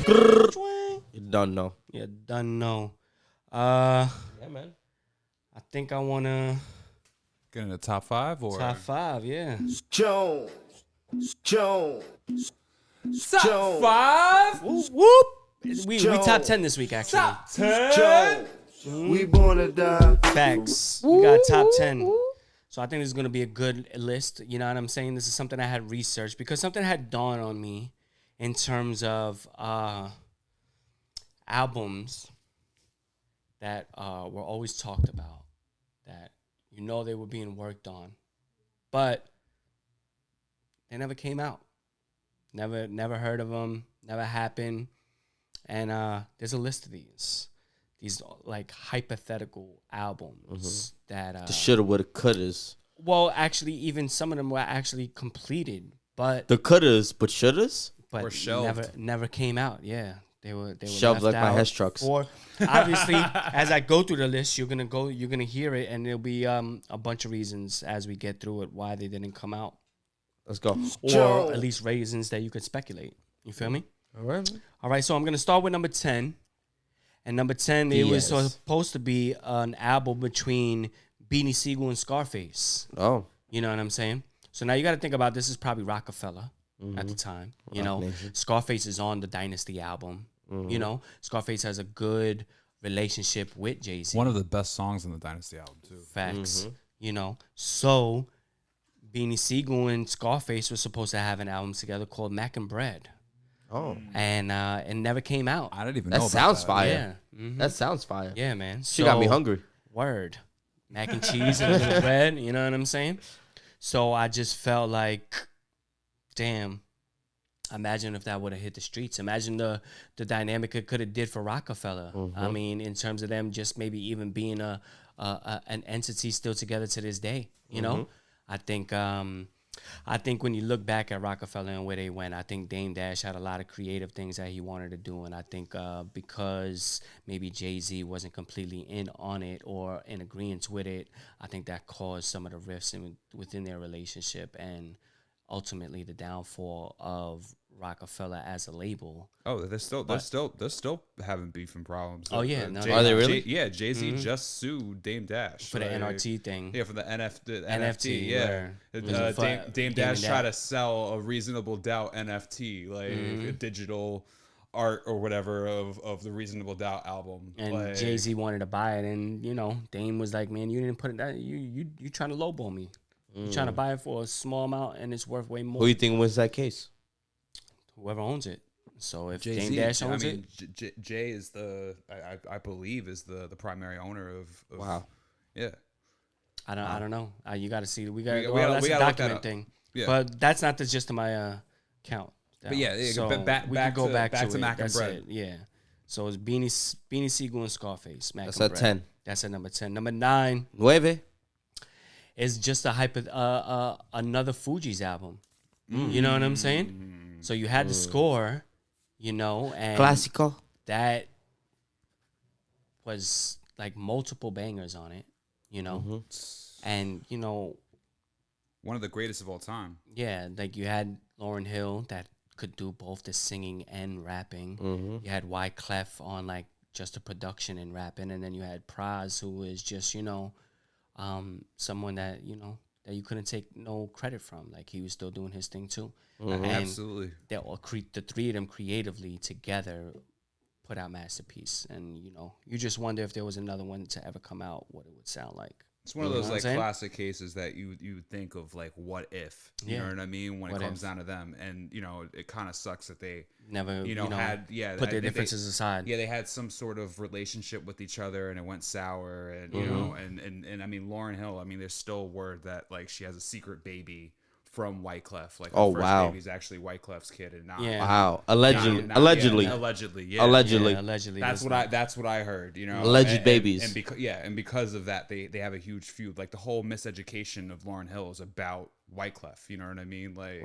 You don't know. You done know. Yeah, man. I think I wanna Get in the top 5 or top 5. Yeah. Jones. top 5? Whoop whoop. We top 10 this week actually. Top 10. We born to die. Facts. We got top 10. So I think this is going to be a good list. You know what I'm saying? This is something I had researched because something had dawned on me in terms of albums that were always talked about, that they were being worked on, but they never came out. Never heard of them. Never happened. And there's a list of these like hypothetical albums that The shoulda, woulda, couldas. well, actually, even some of them were actually completed, but The couldas, but shouldas. Or shelved. never came out. Yeah, they were Shelved left like my out. Hess trucks. Or obviously, as I go through the list, you're gonna hear it, and there'll be a bunch of reasons as we get through it why they didn't come out, Let's go. or at least reasons that you could speculate. You feel me? All right. So I'm gonna start with number 10. And number 10, it was supposed to be an album between Beanie Sigel and Scarface. Oh. You know what I'm saying? So now you got to think about this is probably Rockefeller at the time. You know, Nation. Scarface is on the Dynasty album. You know, Scarface has a good relationship with Jay-Z. One of the best songs on the Dynasty album too. Facts. You know, so Beanie Sigel and Scarface were supposed to have an album together called Mac and Bread. Oh. And it never came out. I didn't even know That about sounds that. fire. Yeah. Mhm. That sounds fire. Yeah, man. She got me hungry. Word. Mac and cheese and a little bread, you know what I'm saying? So I just felt like, damn, imagine if that would have hit the streets. Imagine the dynamic it could have did for Rockefeller. I mean, in terms of them just maybe even being an entity still together to this day, you know? I think when you look back at Rockefeller and where they went, I think Dame Dash had a lot of creative things that he wanted to do. And I think because maybe Jay-Z wasn't completely in on it or in agreement with it, I think that caused some of the rifts within their relationship and ultimately the downfall of Rockefeller as a label. Oh, they're still having beef and problems. Oh, yeah. No, Are they really? Jay-Z just sued Dame Dash for the NRT thing. Yeah, for the NFT. NFT, Yeah, where- Dame Dash tried to sell a Reasonable Doubt NFT, like a digital art or whatever of the Reasonable Doubt album. And like, Jay-Z wanted to buy it, and Dame was like, "Man, you didn't put it that. You trying to lowball me? You trying to buy it for a small amount, and it's worth way more. Who do you think wins that case? Whoever owns it. So if Jay-Z, Dame Dash owns it, Jay is I believe is the primary owner of Wow. Yeah. I don't know. You got to see. We that's gotta a look that document up. thing. Yeah. But that's not the gist of my count. But yeah, so back we can go to back to Mac and That's Bread. it. Yeah. So it's Beanie Sigel and Scarface. Mac That's and at Bread. 10. That's at number 10. Number 9 9. is just another Fugees album. You know what I'm saying? So you had the score, and Clásico. that was like multiple bangers on it, and One of the greatest of all time. yeah, like you had Lauryn Hill that could do both the singing and rapping. You had Wyclef on like just the production and rapping, and then you had Praz, who is just someone that that you couldn't take no credit from. Like he was still doing his thing too. And Absolutely. they all the three of them creatively together put out Masterpiece, and you just wonder if there was another one to ever come out, what it would sound like. It's one of You know those what I'm like saying? classic cases that you would think of like what if, you know what I mean, when What it comes if? down to them, and it kind of sucks that they Never had put their differences aside. Yeah, they had some sort of relationship with each other and it went sour, and and I mean Lauryn Hill, I mean there's still word that like she has a secret baby from Wyclef, like her first baby's actually Wyclef's kid and not Wow. Allegedly. yeah. Allegedly. Yeah, allegedly. That's what I heard, Alleged babies. And because of that, they have a huge feud. Like the whole miseducation of Lauryn Hill is about Wyclef. You know what I mean? Like,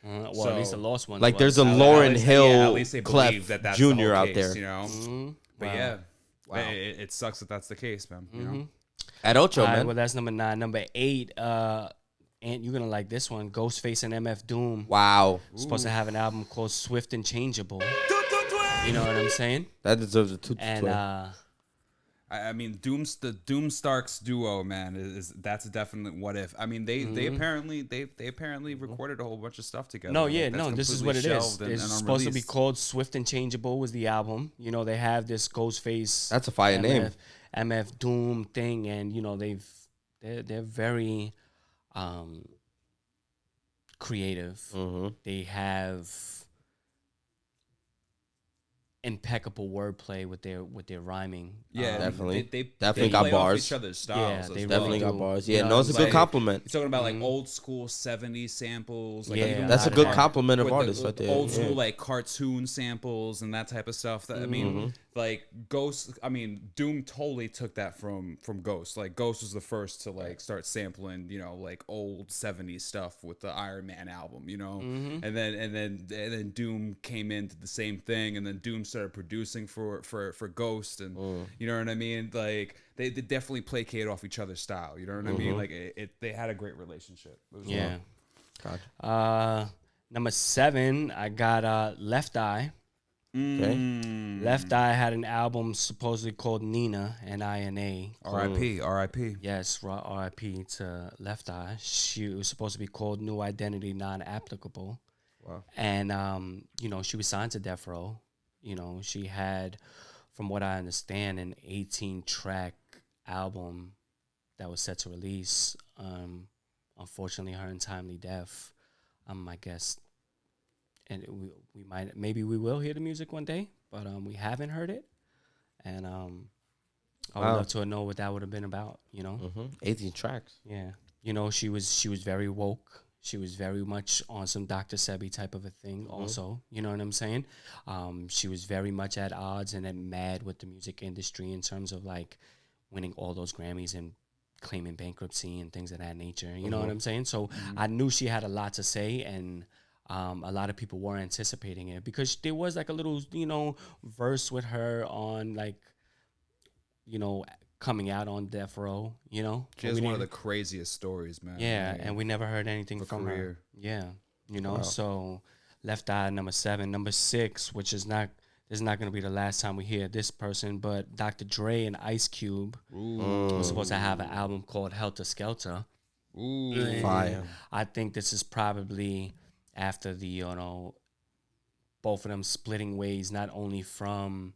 Well, at least the lost one. Like was. there's a Lauryn Hill at least they believe Clef that's Jr. the whole out case, there. But Wow. yeah, Wow. it sucks that that's the case, man. At Ocho, All right, man. well, that's number 9. Number 8, and you're gonna like this one. Ghostface and MF Doom. Wow. Supposed to have an album called Swift and Changeable. You know what I'm saying? That deserves a 2 to And 12. I mean, the Doom Starks duo, man, is that's a definite what if. I mean, they apparently recorded a whole bunch of stuff together. no, Like, yeah, that's no, this is what it completely is. shelved and It's supposed to be unreleased. called Swift and Changeable was the album. You know, they have this Ghostface. That's a fire name. MF Doom thing, and you know they're very creative. They have impeccable wordplay with their rhyming. Yeah, definitely. They Definitely got play off bars. each other's styles. Yeah, as they well. Definitely really got do. bars. You Yeah, know, no, it's a it's good like- compliment. You're talking about like old school 70s samples. Like Yeah. even That's a with good the- compliment of with the artists right there. Old Yeah. school like cartoon samples and that type of stuff. That I mean, like Ghost. I mean, Doom totally took that from Ghost. Like Ghost was the first to like start sampling, you know, like old 70s stuff with the Iron Man album, you know, and then Doom came in, did the same thing, and then Doom started producing for Ghost, and you know what I mean. Like they definitely placate off each other's style. You know what I mean? Like they had a great relationship. It was Yeah. Gotcha. Number 7, I got Left Eye. Okay. Left Eye had an album supposedly called Nina, Nina. R.I.P. Yes, R.I.P. to Left Eye. She was supposed to be called New Identity Non-Applicable. Wow. And, you know, she was signed to Death Row. You know, she had, from what I understand, an 18-track album that was set to release. Unfortunately, her untimely death, I guess, and we might, maybe we will hear the music one day, but we haven't heard it. And I would love to know what that would have been about, you know? 18 tracks. Yeah. You know, she was very woke. She was very much on some Dr. Sebi type of a thing also. You know what I'm saying? She was very much at odds and at mad with the music industry in terms of like winning all those Grammys and claiming bankruptcy and things of that nature. You know what I'm saying? So I knew she had a lot to say, and a lot of people were anticipating it because there was like a little, you know, verse with her on like, you know, coming out on Death Row, you know. She has one of the craziest stories, man. Yeah, Like, and we never heard anything from her. career. Yeah, you know. So Left Eye, number 7, number 6, which is not. This is not going to be the last time we hear this person, but Dr. Dre and Ice Cube was supposed to have an album called Helter Skelter. Ooh, Fire. I think this is probably after the, you know, both of them splitting ways, not only from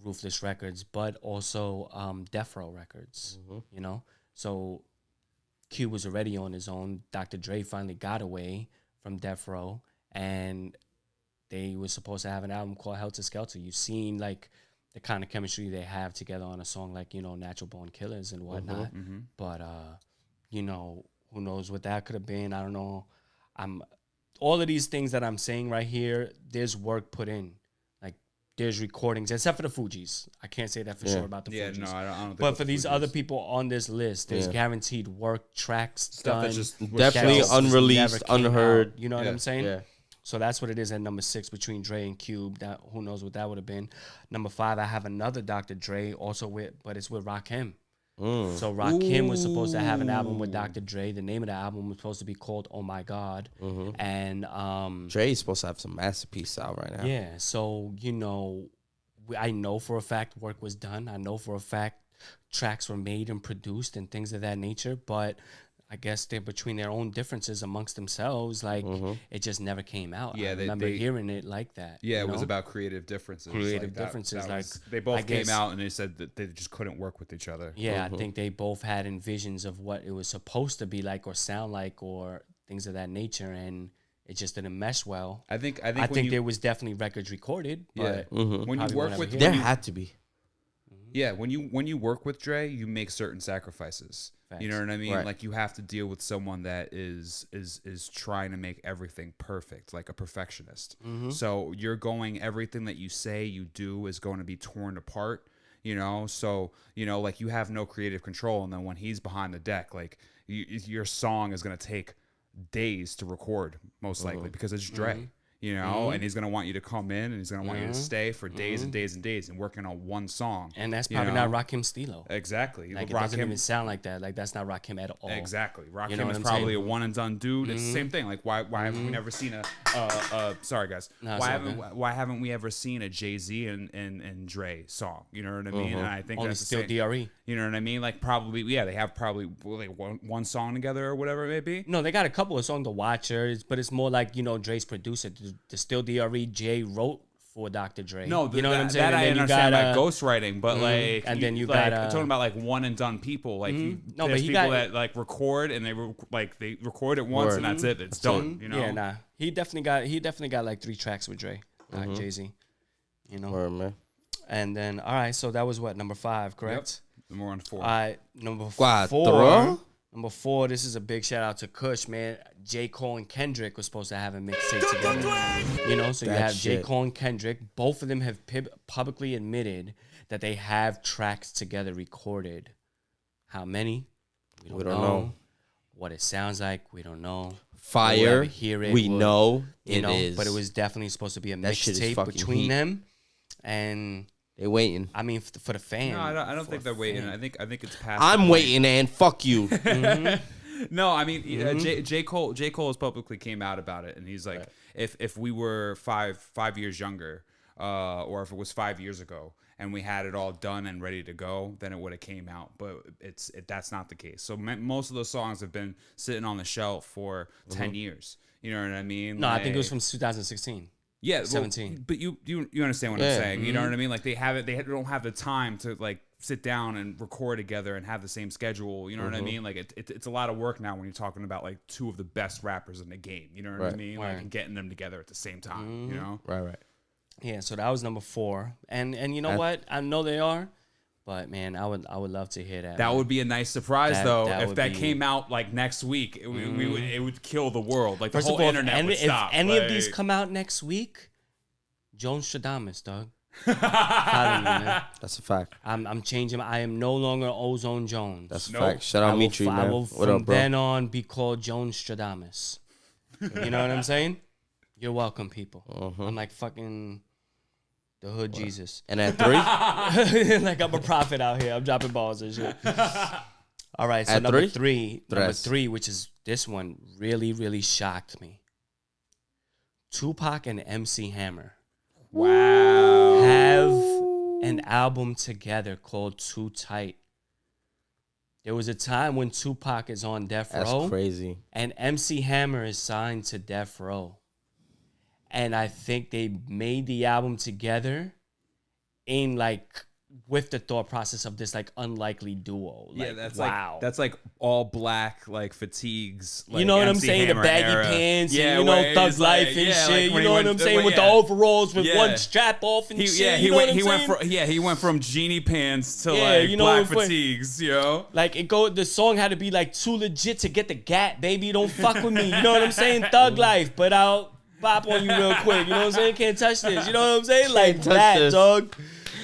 Ruthless Records, but also Death Row Records, you know? So Cube was already on his own. Dr. Dre finally got away from Death Row, and they were supposed to have an album called Helter Skelter. You've seen, like, the kind of chemistry they have together on a song like, you know, Natural Born Killers and whatnot. But, you know, who knows what that could have been. I don't know. All of these things that I'm saying right here, there's work put in. Like, there's recordings, except for the Fugees. I can't say that for sure about the Fugees. no, I don't think But it's for the these Fugees. other people on this list, there's guaranteed work, tracks Stuff done. that just was Definitely shelved. unreleased, Never came unheard. out. You know what I'm saying? Yeah. So that's what it is at number 6 between Dre and Cube. That who knows what that would have been. Number 5, I have another Dr. Dre, but it's with Rakim. So Rakim was supposed to have an album with Dr. Dre. The name of the album was supposed to be called Oh My God. And Dre's supposed to have some masterpiece out right now. yeah, so you know, I know for a fact work was done. I know for a fact tracks were made and produced and things of that nature. But I guess they're between their own differences amongst themselves. Like it just never came out. Yeah, I they- remember they- hearing it like that. Yeah, you it was know? about creative differences. Creative That differences, was- like, they both I came guess- out and they said that they just couldn't work with each other. Yeah, I think they both had visions of what it was supposed to be like or sound like or things of that nature, and it just didn't mesh well. I think I when think you, there was definitely records recorded, yeah. but When you Probably work won't with ever There when you- had to be. yeah, when you work with Dre, you make certain sacrifices. You know what I mean? Right. Like you have to deal with someone that is trying to make everything perfect, like a perfectionist. So you're going everything that you say, you do is going to be torn apart. You know, so you know, like you have no creative control, and then when he's behind the deck, like your song is going to take days to record, most likely because it's Dre. you know, and he's gonna want you to come in and he's gonna want you to stay for days and days and days and working on one song. And that's probably not Rakim Stilo. Exactly. Like, it doesn't even sound like that. Like, that's not Rakim at all. Exactly. Rakim you know is probably a one and done dude. It's the same thing. Like, why haven't we never seen sorry guys, why haven't we ever seen a Jay-Z and Dre song? You know what I mean? And I think only that's still the same. DRE. You know what I mean? Like, probably, they have probably one song together or whatever it may be. No, they got a couple of songs, The Watchers, but it's more like, you know, Dre's producer. The Still DRE, Jay wrote for Dr. Dre. No, you know what I'm saying? That I understand, like ghostwriting, but like, and then you like, got I'm talking about like one and done people. Like, no, there's but people that like record and they record it once and that's it. It's done. You know? Yeah, nah. He definitely got like 3 tracks with Dre, not Jay-Z. You know. Word, man. And then all right, so that was what, number 5, correct? Yep. We're on 4. All right, number 4. Number 4, this is a big shout out to Kush, man. J. Cole and Kendrick was supposed to have a mixtape together. You know, so you have J. Cole and Kendrick. Both of them have publicly admitted that they have tracks together recorded. How many? We don't know. What it sounds like, we don't know. Fire, we know it is. But it was definitely supposed to be a mixtape between them. And they waiting. I mean, for the fans. No, I don't think they're waiting. I think it's past. I'm waiting, and fuck you. No, I mean, J. Cole has publicly came out about it, and he's like, if we were five years younger, or if it was 5 years ago, and we had it all done and ready to go, then it would have came out. But that's not the case. So most of those songs have been sitting on the shelf for 10 years. You know what I mean? No, I think it was from 2016. Yeah, 17. Well, but you understand what I'm saying. You know what I mean? Like, they don't have the time to like sit down and record together and have the same schedule. You know what I mean? Like, it's a lot of work now when you're talking about like 2 of the best rappers in the game. You know what I mean? Like, and getting them together at the same time. You know? Right. Yeah, so that was number 4, and you know what? I know they are, but man, I would love to hear that. That would be a nice surprise, though. If that came out like next week, it would kill the world. Like, first the of whole all, internet would stop. If any of these come out next week, Jones Stradamus, dog. Follow me, man. That's a fact. I'm changing. I am no longer Ozone Jones. That's a fact. Shout out Mitri, man. I will What from up, bro? then on be called Jones Stradamus. You know what I'm saying? You're welcome, people. I'm like fucking the hood Jesus. And at 3? Like, I'm a prophet out here. I'm dropping balls and shit. All right, so At number 3? Number 3, which is this one, really, really shocked me. Tupac and MC Hammer. Wow. Have an album together called Too Tight. There was a time when Tupac is on Death Row. That's crazy. And MC Hammer is signed to Death Row. And I think they made the album together in like with the thought process of this like unlikely duo. Like, Yeah, that's wow. that's like all black, like fatigues. Like, you know what I'm MC saying? Hammer The baggy era. pants, Yeah, and, you know, where Thug he's Life like, and yeah, shit. like You when know he what I'm went- saying? With yeah. the overalls with Yeah. one strap off and shit. He you know went. what I'm He saying? went. He went from genie pants to Yeah, like you know, black for- fatigues. You know. Like the song had to be like too legit to get the gap, baby. Don't fuck with me. You know what I'm saying? Thug Life, but I'll bop on you real quick. You know what I'm saying? Can't touch this. You know what I'm saying? Like touch that, this. dog.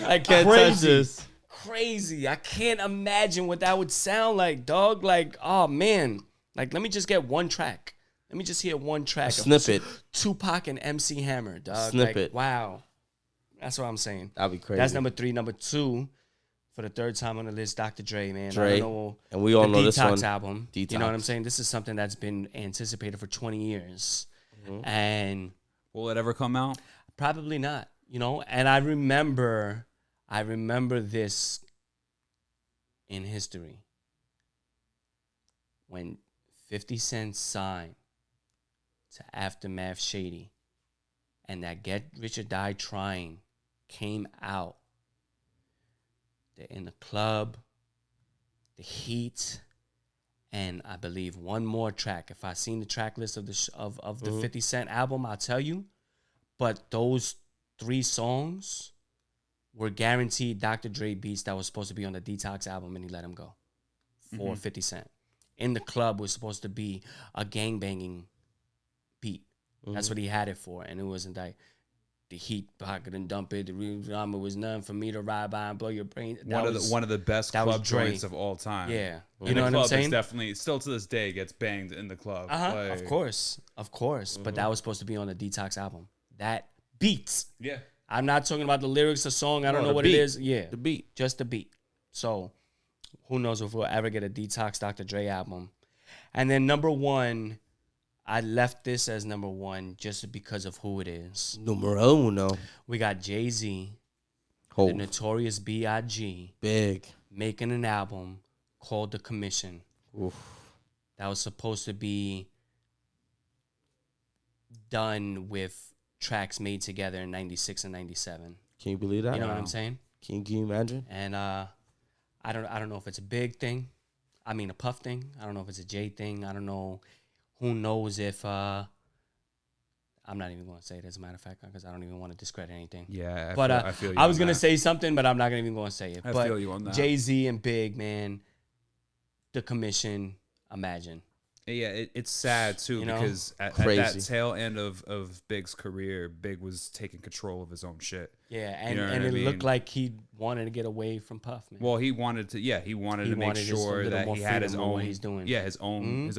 Like Can't touch crazy. this. Crazy. I can't imagine what that would sound like, dog. Like, oh man. Like, let me just get one track. Let me just hear one track. A snippet. Tupac and MC Hammer, dog. Snippet. Like, wow. That's what I'm saying. That'd be crazy. That's number 3. Number 2, for the 3rd time on the list, Dr. Dre, man. Dre. I don't know, And we all know this one. Detox album. Detox. You know what I'm saying? This is something that's been anticipated for 20 years. And Will it ever come out? probably not, you know? And I remember this in history. When 50 Cent signed to Aftermath Shady and that Get Rich or Die Trying came out, they're in the club, the Heat, and I believe one more track. If I seen the track list of the 50 Cent album, I'll tell you. But those 3 songs were guaranteed Dr. Dre beats that was supposed to be on the Detox album, and he let him go for 50 Cent. In the Club was supposed to be a gangbanging beat. That's what he had it for, and it wasn't that. the heat pocket and dump it. The real drama was none for me to ride by and blow your brain. One of the best club joints of all time. Yeah, you know what I'm saying. Is definitely still to this day gets banged in the club. Of course. But that was supposed to be on the Detox album. That beats. Yeah. I'm not talking about the lyrics of the song. I don't know what it is. Yeah, the beat, just the beat. So who knows if we'll ever get a Detox Dr. Dre album. And then number 1. I left this as number 1 just because of who it is. Numero uno. We got Jay-Z, the Notorious B.I.G. Big. Making an album called The Commission. Oof. That was supposed to be done with tracks made together in 96 and 97. Can you believe that? You know what I'm saying? Can you imagine? And I don't know if it's a big thing. I mean a Puff thing. I don't know if it's a J thing. I don't know. Who knows if I'm not even going to say it as a matter of fact because I don't even want to discredit anything. Yeah, I feel you. I was going to say something, but I'm not even going to say it. I feel you on that. Jay-Z and Big, man, The Commission, imagine. Yeah, it's sad too because at that tail end of Big's career, Big was taking control of his own shit. Yeah, and it looked like he wanted to get away from Puff, man. Well, he wanted to make sure that he had his own. What he's doing. Yeah, his own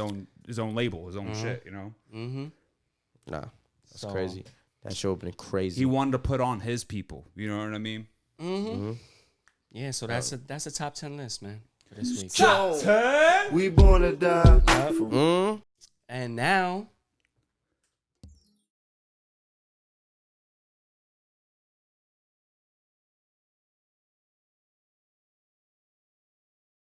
label, his own shit. You know. Mm-hmm. Nah, that's crazy. That show been crazy. He wanted to put on his people. You know what I mean? Mm-hmm. Yeah, so that's a top 10 list, man, for this week. Top 10. We born to die. And now